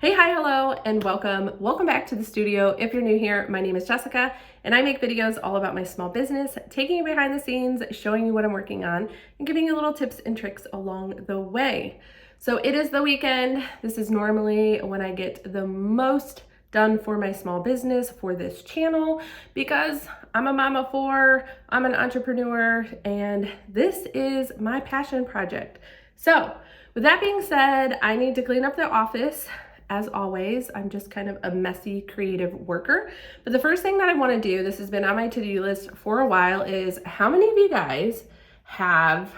Hey, hi, hello, and welcome. Welcome back to the studio. If you're new here, my name is Jessica, and I make videos all about my small business, taking you behind the scenes, showing you what I'm working on, and giving you little tips and tricks along the way. So it is the weekend. This is normally when I get the most done for my small business for this channel because I'm a mama of four, I'm an entrepreneur, and this is my passion project. So with that being said, I need to clean up the office. As always, I'm just kind of a messy creative worker. But the first thing that I want to do, this has been on my to-do list for a while, is how many of you guys have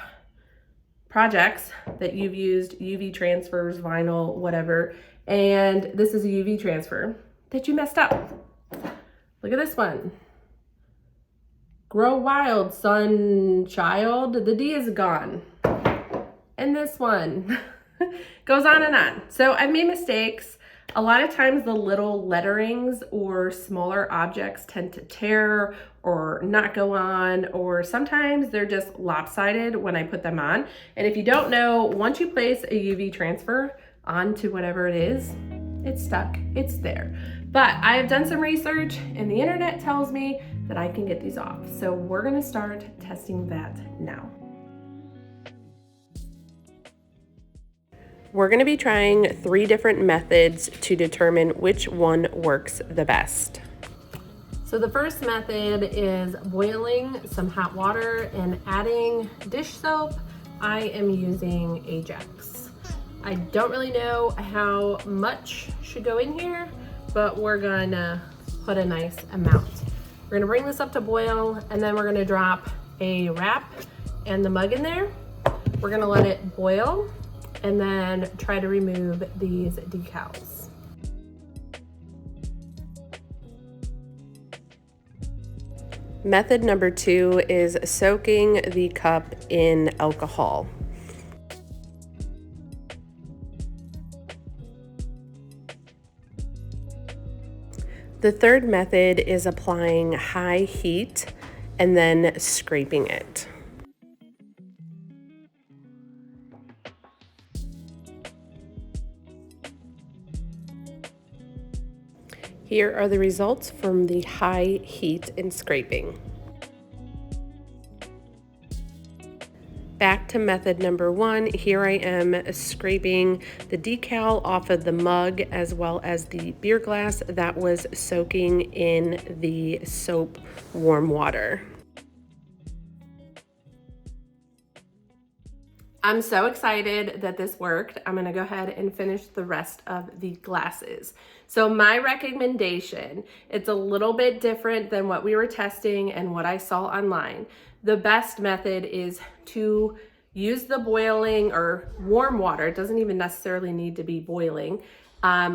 projects that you've used, UV transfers, vinyl, whatever, and this is a UV transfer that you messed up? Look at this one. Grow Wild Sun Child, the D is gone. And this one goes on and on. So I've made mistakes. A lot of times the little letterings or smaller objects tend to tear or not go on, or sometimes they're just lopsided when I put them on. And if you don't know, once you place a UV transfer onto whatever it is, it's stuck, it's there. But I have done some research and the internet tells me that I can get these off. So we're gonna start testing that now. We're going to be trying 3 different methods to determine which one works the best. So the first method is boiling some hot water and adding dish soap. I am using Ajax. I don't really know how much should go in here, but we're going to put a nice amount. We're going to bring this up to boil, and then we're going to drop a wrap and the mug in there. We're going to let it boil and then try to remove these decals. Method number 2 is soaking the cup in alcohol. The third method is applying high heat and then scraping it. Here are the results from the high heat and scraping. Back to method number 1, here I am scraping the decal off of the mug as well as the beer glass that was soaking in the soap warm water. I'm so excited that this worked. I'm gonna go ahead and finish the rest of the glasses. So my recommendation, it's a little bit different than what we were testing and what I saw online. The best method is to use the boiling or warm water, it doesn't even necessarily need to be boiling,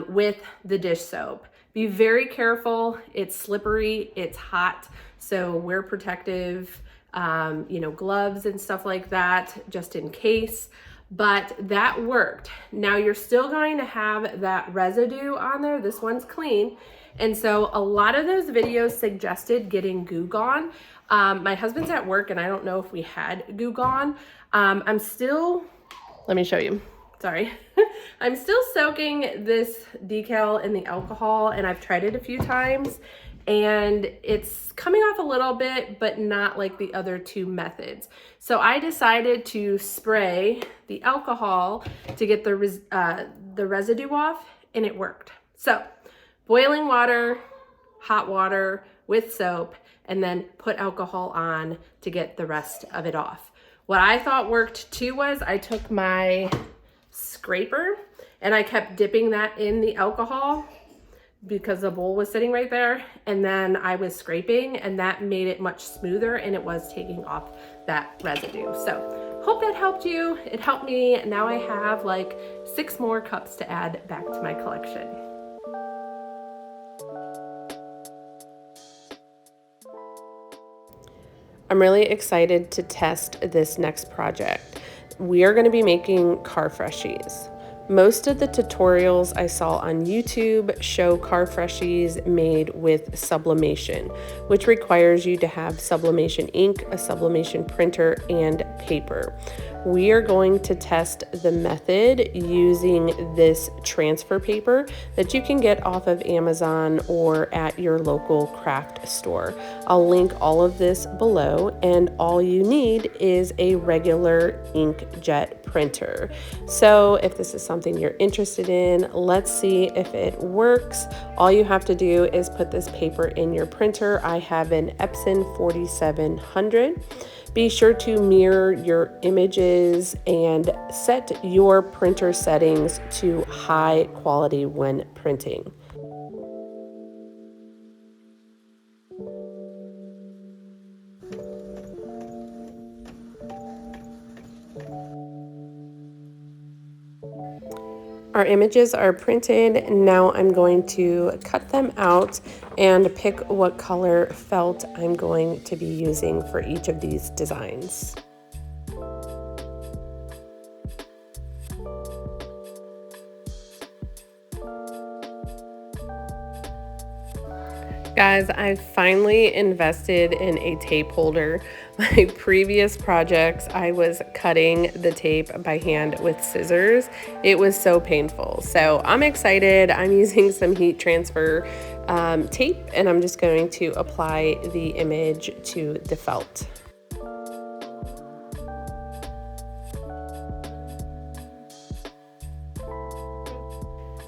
with the dish soap. Be very careful, it's slippery, it's hot, so wear protective gloves and stuff like that, just in case. But that worked. Now you're still going to have that residue on there. This one's clean. And so a lot of those videos suggested getting Goo Gone. My husband's at work and I don't know if we had Goo Gone. Let me show you. Sorry. I'm still soaking this decal in the alcohol and I've tried it a few times and it's coming off a little bit, but not like the other 2 methods. So I decided to spray the alcohol to get the residue off, and it worked. So boiling water, hot water with soap, and then put alcohol on to get the rest of it off. What I thought worked too was I took my scraper and I kept dipping that in the alcohol because the bowl was sitting right there, and then I was scraping and that made it much smoother and it was taking off that residue. So hope that helped you. It helped me. Now I have like 6 more cups to add back to my collection. I'm really excited to test this next project. We are going to be making car freshies. Most of the tutorials I saw on YouTube show car freshies made with sublimation, which requires you to have sublimation ink, a sublimation printer, and paper. we are going to test the method using this transfer paper that you can get off of Amazon or at your local craft store. I'll link all of this below, and all you need is a regular inkjet printer. So if this is something you're interested in, let's see if it works. All you have to do is put this paper in your printer. I have an Epson 4700. Be sure to mirror your images and set your printer settings to high quality when printing. Our images are printed. Now I'm going to cut them out and pick what color felt I'm going to be using for each of these designs. Guys, I finally invested in a tape holder. My previous projects, I was cutting the tape by hand with scissors. It was so painful. So I'm excited. I'm using some heat transfer tape, and I'm just going to apply the image to the felt.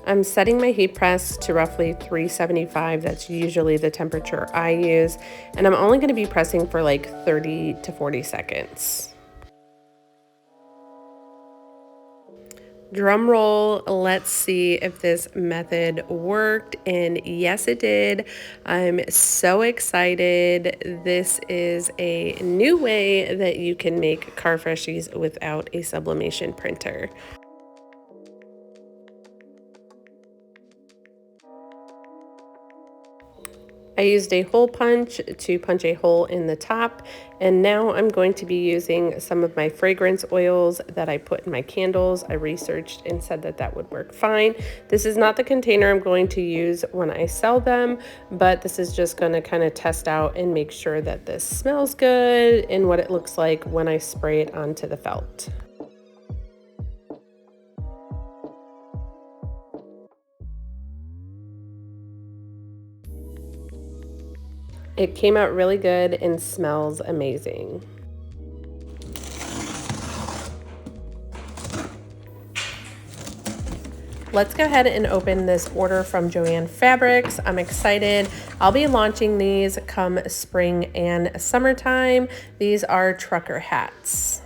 I'm setting my heat press to roughly 375. That's usually the temperature I use. And I'm only going to be pressing for like 30 to 40 seconds. Drum roll, let's see if this method worked. And yes, it did. I'm so excited. This is a new way that you can make car freshies without a sublimation printer. I used a hole punch to punch a hole in the top, and now I'm going to be using some of my fragrance oils that I put in my candles. I researched and said that that would work fine. This is not the container I'm going to use when I sell them, but this is just going to kind of test out and make sure that this smells good and what it looks like when I spray it onto the felt. It came out really good and smells amazing. Let's go ahead and open this order from Joann Fabrics. I'm excited. I'll be launching these come spring and summertime. These are trucker hats.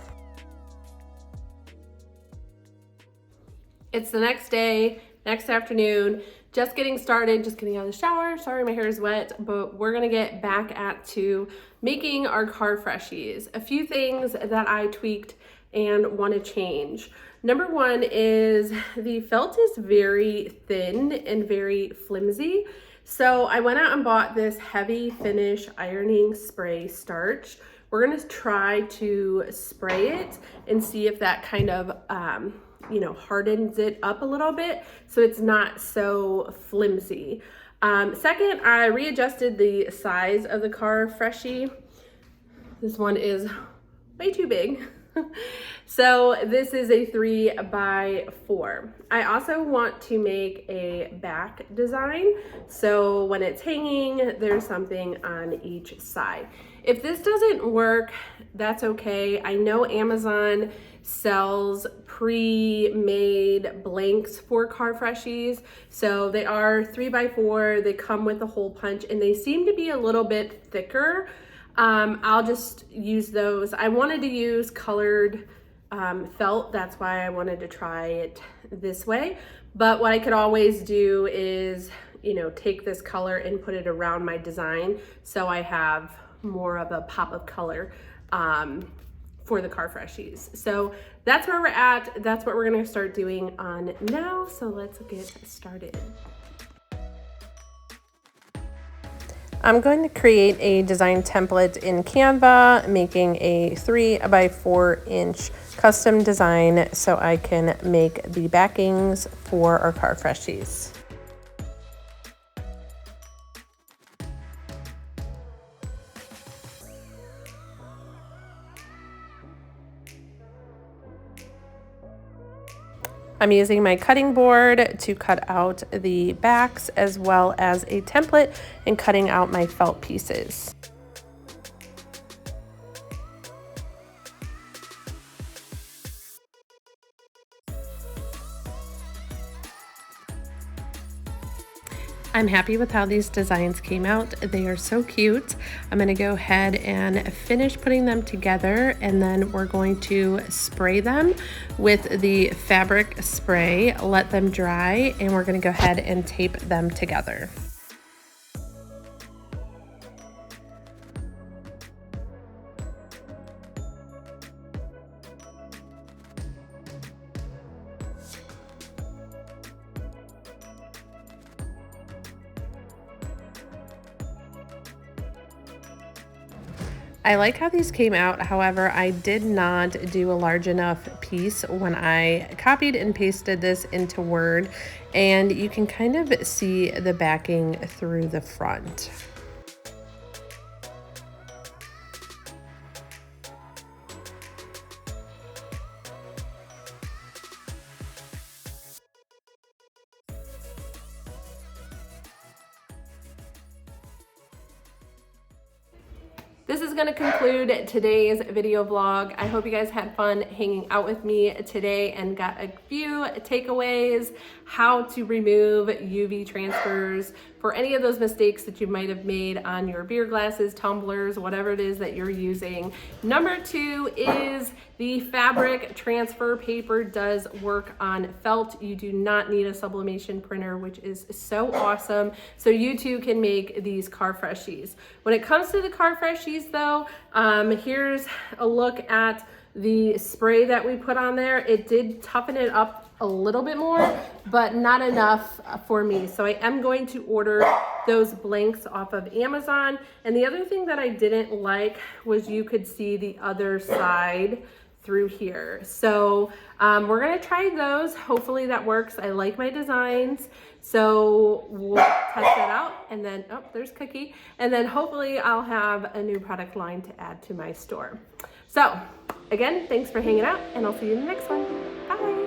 It's the next day, next afternoon. Just getting started, just getting out of the shower. Sorry, my hair is wet, but we're gonna get back to making our car freshies. A few things that I tweaked and want to change. Number one is the felt is very thin and very flimsy. So I went out and bought this heavy finish ironing spray starch. We're gonna try to spray it and see if that kind of hardens it up a little bit so it's not so flimsy. Second, I readjusted the size of the car freshie. This one is way too big. So this is a 3x4. I also want to make a back design. So when it's hanging, there's something on each side. If this doesn't work, that's okay. I know Amazon sells pre-made blanks for car freshies. So they are 3x4, they come with a hole punch, and they seem to be a little bit thicker. I'll just use those. I wanted to use colored felt, that's why I wanted to try it this way. But what I could always do is, take this color and put it around my design so I have more of a pop of color for the car freshies. So that's where we're at. That's what we're gonna start doing on now. So let's get started. I'm going to create a design template in Canva, making a 3x4 inch custom design so I can make the backings for our car freshies. I'm using my cutting board to cut out the backs as well as a template and cutting out my felt pieces. I'm happy with how these designs came out. They are so cute. I'm gonna go ahead and finish putting them together, and then we're going to spray them with the fabric spray, let them dry, and we're gonna go ahead and tape them together. I like how these came out. However, I did not do a large enough piece when I copied and pasted this into Word, and you can kind of see the backing through the front. This is going to conclude today's video vlog. I hope you guys had fun hanging out with me today and got a few takeaways, how to remove UV transfers for any of those mistakes that you might have made on your beer glasses, tumblers, whatever it is that you're using. Number 2 is the fabric transfer paper does work on felt. You do not need a sublimation printer, which is so awesome. So you too can make these car freshies. When it comes to the car freshies though, here's a look at the spray that we put on there. It did toughen it up a little bit more, but not enough for me. So I am going to order those blanks off of Amazon. And the other thing that I didn't like was you could see the other side through here. So we're gonna try those. Hopefully that works. I like my designs. So we'll test that out, and then, oh, there's Cookie. And then hopefully I'll have a new product line to add to my store. So again, thanks for hanging out, and I'll see you in the next one. Bye.